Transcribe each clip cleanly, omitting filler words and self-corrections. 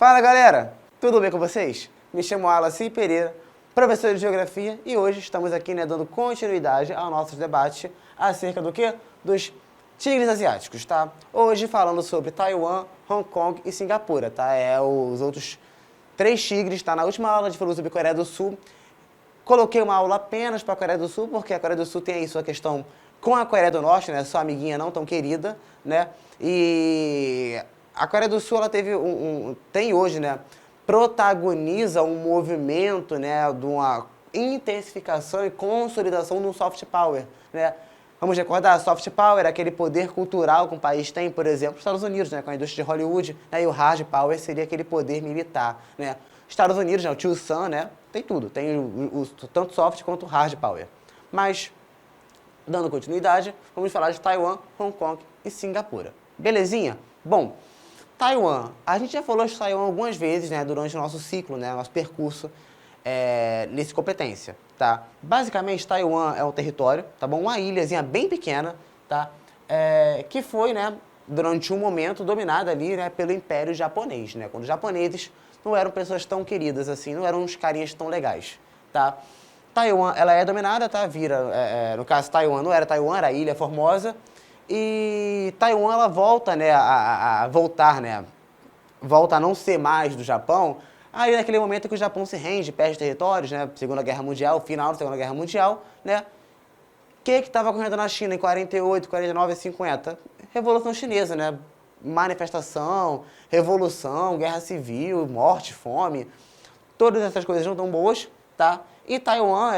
Fala galera, tudo bem com vocês? Me chamo Wallace Pereira, professor de Geografia, e hoje estamos aqui dando continuidade ao nosso debate acerca do quê? Dos tigres asiáticos, tá? Hoje falando sobre Taiwan, Hong Kong e Singapura, tá? Os outros 3 tigres, tá? Na última aula a gente falou sobre Coreia do Sul. Coloquei uma aula apenas para a Coreia do Sul, porque a Coreia do Sul tem aí sua questão com a Coreia do Norte, né? Sua amiguinha não tão querida, né? E a Coreia do Sul, ela teve tem hoje, né? Protagoniza um movimento, né? De uma intensificação e consolidação do soft power, né? Vamos recordar, soft power é aquele poder cultural que um país tem, por exemplo, os Estados Unidos, né? Com a indústria de Hollywood, né? E o hard power seria aquele poder militar, né? Estados Unidos, né? O tio Sam, né? Tem tudo, tem tanto soft quanto hard power. Mas, dando continuidade, vamos falar de Taiwan, Hong Kong e Singapura. Belezinha? Bom, Taiwan. A gente já falou de Taiwan algumas vezes, né, durante o nosso ciclo, né, nosso percurso nesse competência, tá? Basicamente, Taiwan é um território, tá bom? Uma ilhazinha bem pequena, tá? Que foi, né, durante um momento dominada ali, né, pelo Império Japonês, né? Quando os japoneses não eram pessoas tão queridas assim, não eram uns carinhas tão legais, tá? Taiwan, ela é dominada, tá? No caso, Taiwan não era Taiwan, era a Ilha Formosa. E Taiwan, ela volta, né, a voltar, né? Volta a não ser mais do Japão. Aí, naquele momento que o Japão se rende, perde territórios, né? Segunda Guerra Mundial, final da Segunda Guerra Mundial, né? O que estava ocorrendo na China em 48, 49 e 50? Revolução Chinesa, né? Manifestação, revolução, guerra civil, morte, fome. Todas essas coisas não tão boas, tá? E Taiwan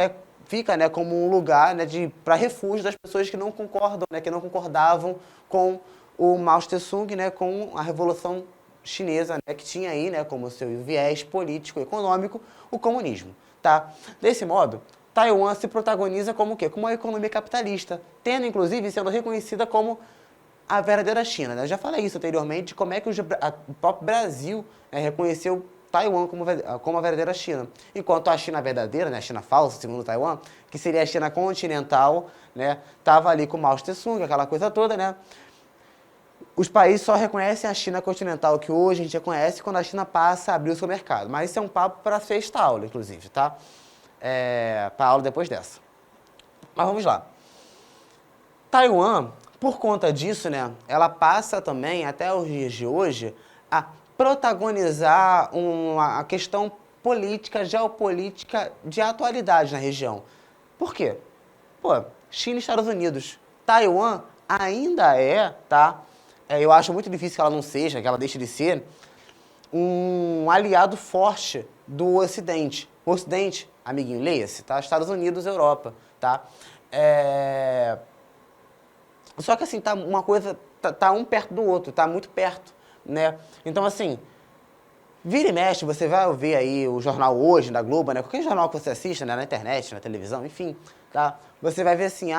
fica, né, como um lugar, né, para refúgio das pessoas que não concordam, né, que não concordavam com o Mao Tse-tung, né, com a Revolução Chinesa, né, que tinha aí, né, como seu viés político e econômico o comunismo, tá? Desse modo, Taiwan se protagoniza como o quê? Como uma economia capitalista, tendo inclusive sendo reconhecida como a verdadeira China, né? Eu já falei isso anteriormente, como é que o próprio Brasil reconheceu Taiwan como a verdadeira China. Enquanto a China verdadeira, né, a China falsa, segundo Taiwan, que seria a China continental, né, estava ali com Mao Tse-tung, aquela coisa toda, né? Os países só reconhecem a China continental que hoje a gente reconhece quando a China passa a abrir o seu mercado. Mas isso é um papo para sexta aula, inclusive, tá? Para a aula depois dessa. Mas vamos lá. Taiwan, por conta disso, né, ela passa também, até os dias de hoje, a protagonizar a questão política, geopolítica de atualidade na região. Por quê? Pô, China e Estados Unidos. Taiwan ainda tá? Eu acho muito difícil que ela não seja, que ela deixe de ser, um aliado forte do Ocidente. O Ocidente, amiguinho, leia-se, tá? Estados Unidos, Europa, tá? Só que assim, tá uma coisa, tá um perto do outro, tá muito perto, né? Então assim, vira e mexe, você vai ver aí o jornal Hoje, da Globo, né? Qualquer jornal que você assista, né? Na internet, na televisão, enfim, tá? Você vai ver assim,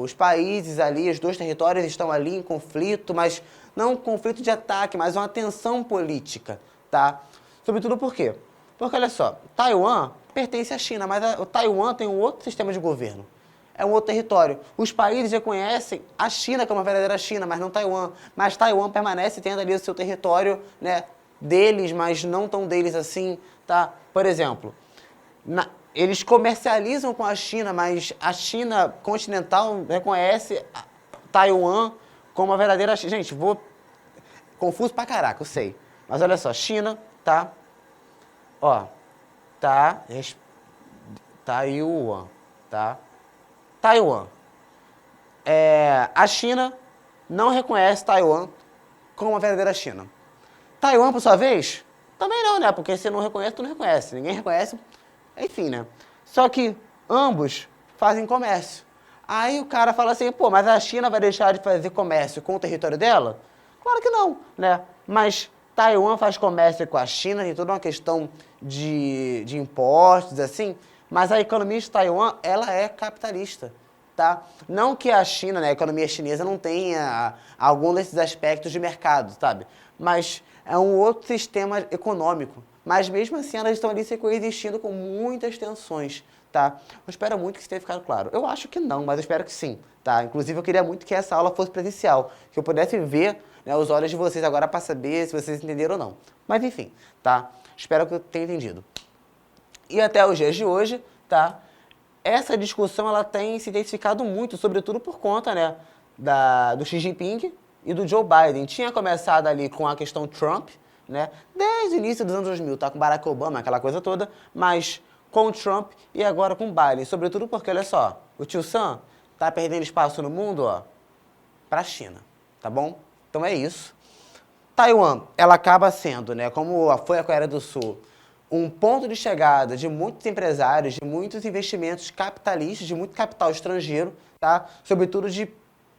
os países ali, os 2 territórios estão ali em conflito, mas não um conflito de ataque, mas uma tensão política, tá? Sobretudo por quê? Porque, olha só, Taiwan pertence à China, mas o Taiwan tem um outro sistema de governo. É um outro território. Os países reconhecem a China como a verdadeira China, mas não Taiwan. Mas Taiwan permanece tendo ali o seu território, né, deles, mas não tão deles assim, tá? Por exemplo, eles comercializam com a China, mas a China continental reconhece Taiwan como a verdadeira China. Gente, confuso pra caraca, eu sei. Mas olha só, China, tá? Ó, Taiwan, tá? Taiwan. A China não reconhece Taiwan como a verdadeira China. Taiwan, por sua vez, também não, né? Porque se não reconhece, tu não reconhece. Ninguém reconhece, enfim, né? Só que ambos fazem comércio. Aí o cara fala assim, pô, mas a China vai deixar de fazer comércio com o território dela? Claro que não, né? Mas Taiwan faz comércio com a China, tem toda uma questão de impostos, assim, mas a economia de Taiwan, ela é capitalista, tá? Não que a China, né, a economia chinesa não tenha algum desses aspectos de mercado, sabe? Mas é um outro sistema econômico. Mas mesmo assim elas estão ali se coexistindo com muitas tensões, tá? Eu espero muito que isso tenha ficado claro. Eu acho que não, mas eu espero que sim, tá? Inclusive eu queria muito que essa aula fosse presencial, que eu pudesse ver né, os olhos de vocês agora para saber se vocês entenderam ou não. Mas enfim, tá? Espero que eu tenha entendido. E até os dias de hoje, tá? Essa discussão ela tem se intensificado muito, sobretudo por conta, né, do Xi Jinping e do Joe Biden. Tinha começado ali com a questão Trump, né, desde o início dos anos 2000, tá, com Barack Obama, aquela coisa toda, mas com o Trump e agora com o Biden. Sobretudo porque, olha só, o tio Sam tá perdendo espaço no mundo, ó, para a China, tá bom? Então é isso. Taiwan, ela acaba sendo, né, como foi a Coreia do Sul, um ponto de chegada de muitos empresários, de muitos investimentos capitalistas, de muito capital estrangeiro, tá? Sobretudo de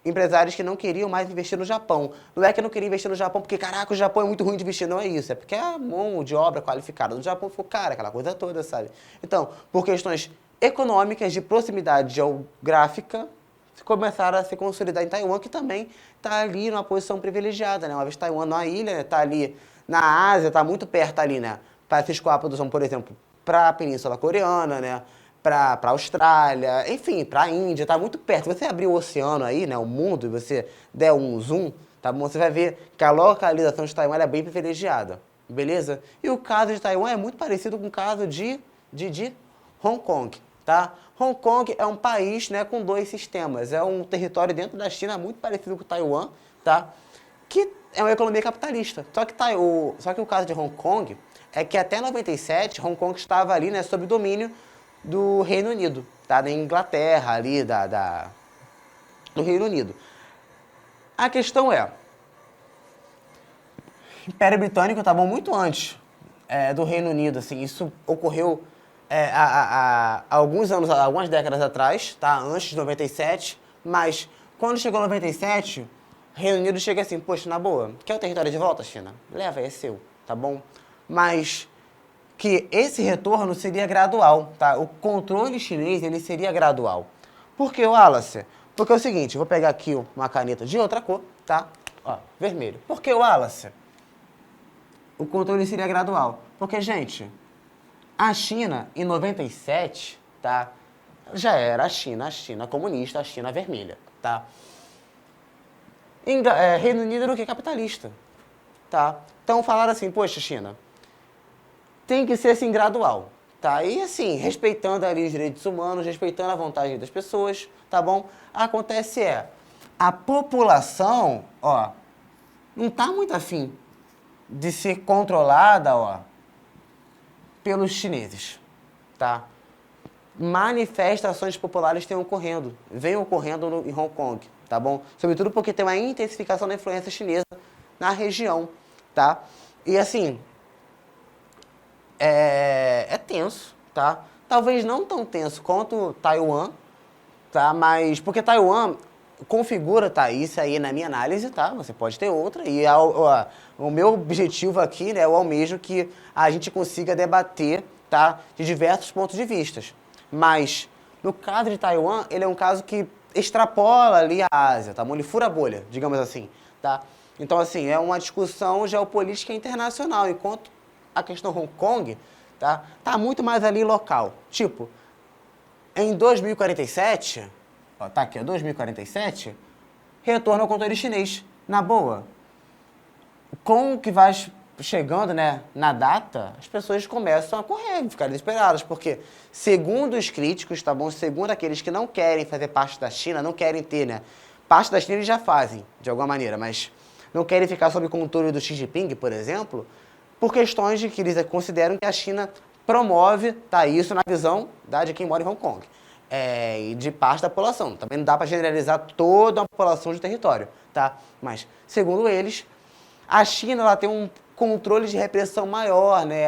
empresários que não queriam mais investir no Japão. Não é que não queriam investir no Japão porque, caraca, o Japão é muito ruim de investir, não é isso. É porque a mão de obra qualificada do Japão ficou cara, aquela coisa toda, sabe? Então, por questões econômicas, de proximidade geográfica, começaram a se consolidar em Taiwan, que também está ali numa posição privilegiada, né? Uma vez Taiwan numa ilha, está ali na Ásia, está muito perto ali, né? Para se escoar a produção, por exemplo, para a Península Coreana, né? Para a Austrália, enfim, para a Índia, está muito perto. Se você abrir o oceano aí, né? O mundo, e você der um zoom, tá bom? Você vai ver que a localização de Taiwan é bem privilegiada, beleza? E o caso de Taiwan é muito parecido com o caso de Hong Kong, tá? Hong Kong é um país, né, com dois sistemas. É um território dentro da China muito parecido com Taiwan, tá? Que é uma economia capitalista. Só que o caso de Hong Kong é que até 97, Hong Kong estava ali, né, sob domínio do Reino Unido, tá? Da Inglaterra, ali, do Reino Unido. A questão é, o Império Britânico estava muito antes do Reino Unido, assim, isso ocorreu há alguns anos, algumas décadas atrás, tá? Antes de 97, mas quando chegou 97, o Reino Unido chega assim, poxa, na boa, quer o território de volta, China? Leva, é seu, tá bom? Mas que esse retorno seria gradual, tá? O controle chinês, ele seria gradual. Por que, Wallace? Porque é o seguinte, vou pegar aqui uma caneta de outra cor, tá? Ó, vermelho. Por que, Wallace? O controle seria gradual. Porque, gente, a China, em 97, tá? Já era a China comunista, a China vermelha, tá? Reino Unido era o que? Capitalista, tá? Então falaram assim, poxa, China, tem que ser assim gradual, tá? E assim, respeitando ali os direitos humanos, respeitando a vontade das pessoas, tá bom? Acontece a população, ó, não tá muito afim de ser controlada, ó, pelos chineses, tá? Manifestações populares vêm ocorrendo em Hong Kong, tá bom? Sobretudo porque tem uma intensificação da influência chinesa na região, tá? E assim, é tenso, tá? Talvez não tão tenso quanto Taiwan, tá? Mas porque Taiwan configura, tá? Isso aí na minha análise, tá? Você pode ter outra. E o meu objetivo aqui, né, eu almejo que a gente consiga debater, tá? De diversos pontos de vista. Mas no caso de Taiwan, ele é um caso que extrapola ali a Ásia, tá? Ele fura a bolha, digamos assim, tá? Então, assim, é uma discussão geopolítica internacional, enquanto a questão Hong Kong, tá muito mais ali local. Tipo, em 2047, ó, tá aqui, ó, 2047, retorno ao controle chinês. Na boa, com o que vai chegando, né, na data, as pessoas começam a correr, ficar desesperadas, porque, segundo os críticos, tá bom? Segundo aqueles que não querem fazer parte da China, não querem ter, né? Parte da China eles já fazem, de alguma maneira, mas não querem ficar sob o controle do Xi Jinping, por exemplo, por questões de que eles consideram que a China promove, tá, isso na visão de quem mora em Hong Kong, e de parte da população. Também não dá para generalizar toda a população de território, tá? Mas, segundo eles, a China ela tem um controle de repressão maior, né?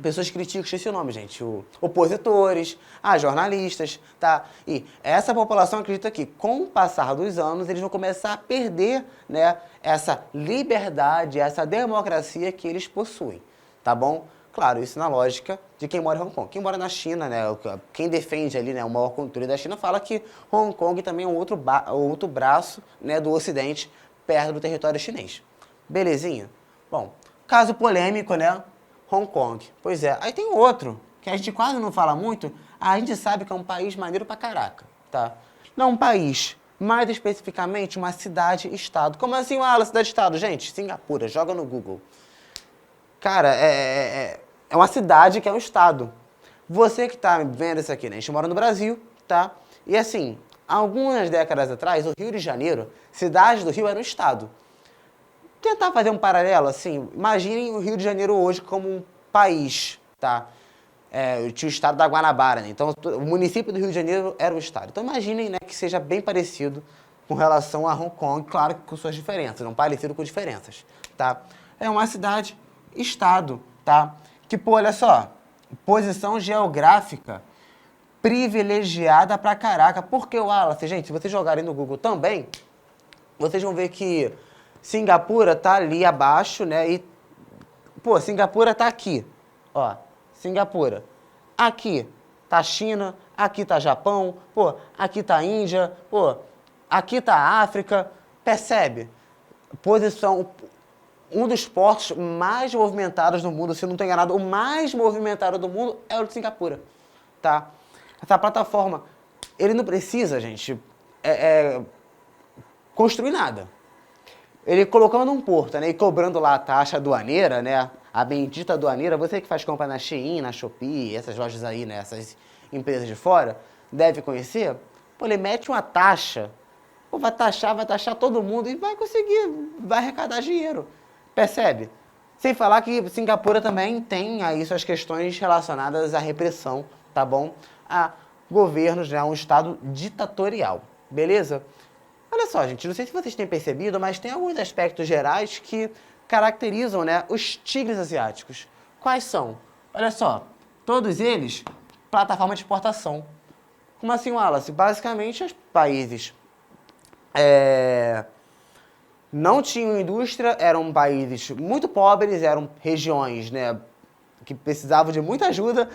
Pessoas criticam, esqueci o nome, gente, opositores, jornalistas, tá? E essa população acredita que, com o passar dos anos, eles vão começar a perder, né, essa liberdade, essa democracia que eles possuem, tá bom? Claro, isso na lógica de quem mora em Hong Kong. Quem mora na China, né, quem defende ali, né, o maior controle da China, fala que Hong Kong também é um outro braço, né, do Ocidente, perto do território chinês. Belezinha? Bom, caso polêmico, né? Hong Kong. Pois é. Aí tem outro, que a gente quase não fala muito, a gente sabe que é um país maneiro pra caraca, tá? Não é um país Mais especificamente, uma cidade-estado. Como assim, uma cidade-estado? Gente, Singapura, joga no Google. Cara, é uma cidade que é um estado. Você que tá vendo isso aqui, né? A gente mora no Brasil, tá? E assim, algumas décadas atrás, o Rio de Janeiro, cidade do Rio, era um estado. Tentar fazer um paralelo, assim, imaginem o Rio de Janeiro hoje como um país, tá? Tinha o estado da Guanabara, né? Então o município do Rio de Janeiro era um estado. Então imaginem, né, que seja bem parecido com relação a Hong Kong, claro que com suas diferenças, não parecido com diferenças, tá? É uma cidade-estado, tá? Que, pô, olha só, posição geográfica privilegiada pra caraca. Por que o Wallace? Gente, se vocês jogarem no Google também, vocês vão ver que Singapura tá ali abaixo, né? E, pô, Singapura tá aqui, ó, Singapura. Aqui tá China, aqui tá Japão, pô, aqui tá Índia, pô, aqui tá África. Percebe? Posição, um dos portos mais movimentados do mundo, se eu não estou enganado, o mais movimentado do mundo é o de Singapura, tá? Essa plataforma, ele não precisa, gente, construir nada. Ele colocando um porto, né, e cobrando lá a taxa aduaneira, né, a bendita aduaneira, você que faz compra na Shein, na Shopee, essas lojas aí, né, essas empresas de fora, deve conhecer, pô, ele mete uma taxa, pô, vai taxar todo mundo e vai conseguir, vai arrecadar dinheiro, percebe? Sem falar que Singapura também tem aí suas questões relacionadas à repressão, tá bom? A governos, né, um estado ditatorial, beleza? Olha só, gente, não sei se vocês têm percebido, mas tem alguns aspectos gerais que caracterizam, né, os tigres asiáticos. Quais são? Olha só, todos eles, plataforma de exportação. Como assim, Wallace? Basicamente, os países não tinham indústria, eram países muito pobres, eram regiões, né, que precisavam de muita ajuda,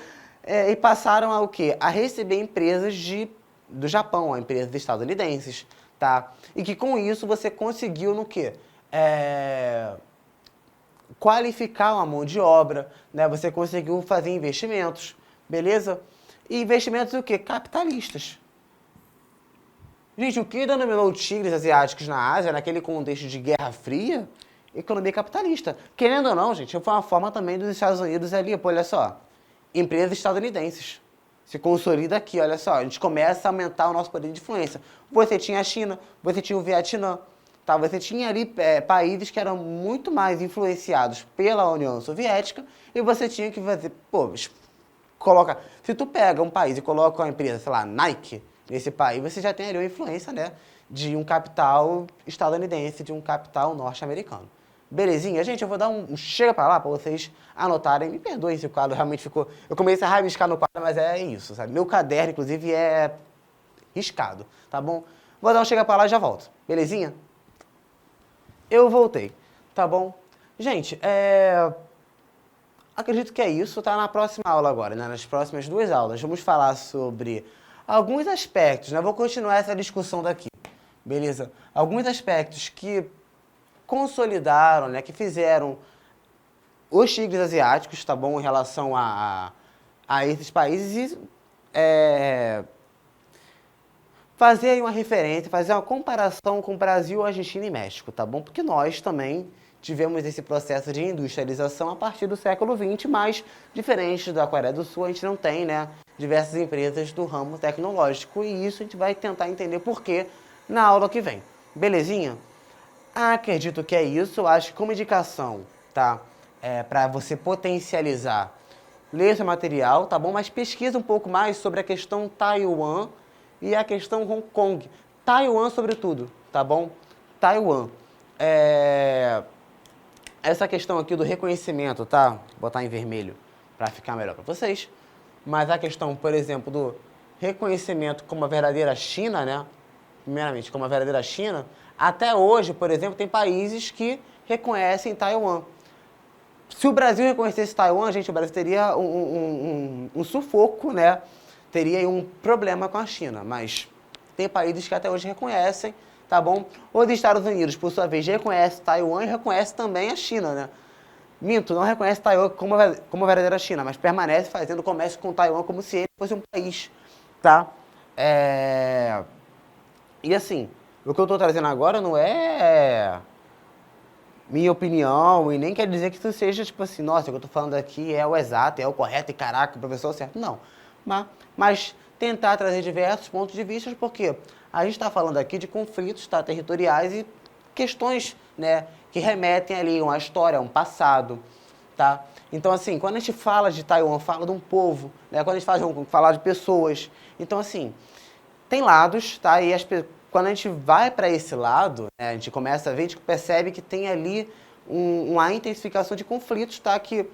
e passaram a o quê? A receber empresas do Japão, empresas estadunidenses, tá? E que com isso você conseguiu no quê? Qualificar uma mão de obra, né? Você conseguiu fazer investimentos, beleza? E investimentos o quê? Capitalistas. Gente, o que denominou tigres asiáticos na Ásia, naquele contexto de Guerra Fria? Economia capitalista. Querendo ou não, gente, foi uma forma também dos Estados Unidos ali, pô, olha só, empresas estadunidenses. Se consolida aqui, olha só, a gente começa a aumentar o nosso poder de influência. Você tinha a China, você tinha o Vietnã, tá? Você tinha ali países que eram muito mais influenciados pela União Soviética e você tinha que fazer, pô, coloca, se tu pega um país e coloca uma empresa, sei lá, Nike, nesse país, você já tem ali uma influência, né, de um capital estadunidense, de um capital norte-americano. Belezinha? Gente, eu vou dar um chega pra lá pra vocês anotarem. Me perdoem se o quadro realmente ficou... Eu comecei a rabiscar no quadro, mas é isso, sabe? Meu caderno, inclusive, é riscado, tá bom? Vou dar um chega pra lá e já volto. Belezinha? Eu voltei, tá bom? Gente, acredito que é isso, tá? Na próxima aula agora, né? Nas próximas 2 aulas, vamos falar sobre alguns aspectos, né? Vou continuar essa discussão daqui, beleza? Alguns aspectos que consolidaram, né, que fizeram os tigres asiáticos, tá bom, em relação a esses países e fazer aí uma referência, fazer uma comparação com o Brasil, Argentina e México, tá bom? Porque nós também tivemos esse processo de industrialização a partir do século XX, mas diferente da Coreia do Sul, a gente não tem, né, diversas empresas do ramo tecnológico e isso a gente vai tentar entender por quê na aula que vem. Belezinha? Acredito que é isso. Acho que como indicação, tá? Para você potencializar, ler esse material, tá bom? Mas pesquisa um pouco mais sobre a questão Taiwan e a questão Hong Kong. Taiwan, sobretudo, tá bom? Taiwan. Essa questão aqui do reconhecimento, tá? Vou botar em vermelho para ficar melhor para vocês. Mas a questão, por exemplo, do reconhecimento como a verdadeira China, né? Primeiramente, como a verdadeira China, até hoje, por exemplo, tem países que reconhecem Taiwan. Se o Brasil reconhecesse Taiwan, gente, o Brasil teria um sufoco, né? Teria aí um problema com a China, mas tem países que até hoje reconhecem, tá bom? Os Estados Unidos, por sua vez, reconhece Taiwan e reconhece também a China, né? Minto, não reconhece Taiwan como a verdadeira China, mas permanece fazendo comércio com Taiwan como se ele fosse um país, tá? E assim, O que eu estou trazendo agora não é minha opinião e nem quer dizer que isso seja tipo assim, nossa, o que eu estou falando aqui é o exato, é o correto e caraca, o professor é certo. Não. Mas tentar trazer diversos pontos de vista, porque a gente está falando aqui de conflitos, tá, territoriais e questões, né, que remetem ali a uma história, a um passado, tá? Então, assim, quando a gente fala de Taiwan, fala de um povo, né, quando a gente fala de pessoas, então, assim, tem lados, tá? E quando a gente vai para esse lado, né, a gente começa a ver, a gente percebe que tem ali uma intensificação de conflitos, tá? Que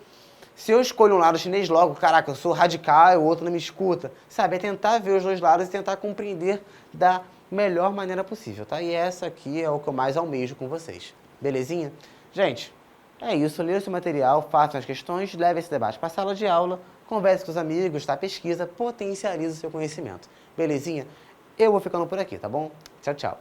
se eu escolho um lado chinês logo, caraca, eu sou radical, o outro não me escuta, sabe? É tentar ver os dois lados e tentar compreender da melhor maneira possível, tá? E essa aqui é o que eu mais almejo com vocês, belezinha? Gente, é isso, leia esse material, façam as questões, leve esse debate para a sala de aula, converse com os amigos, tá? Pesquisa, potencializa o seu conhecimento, belezinha? Eu vou ficando por aqui, tá bom? Tchau, tchau.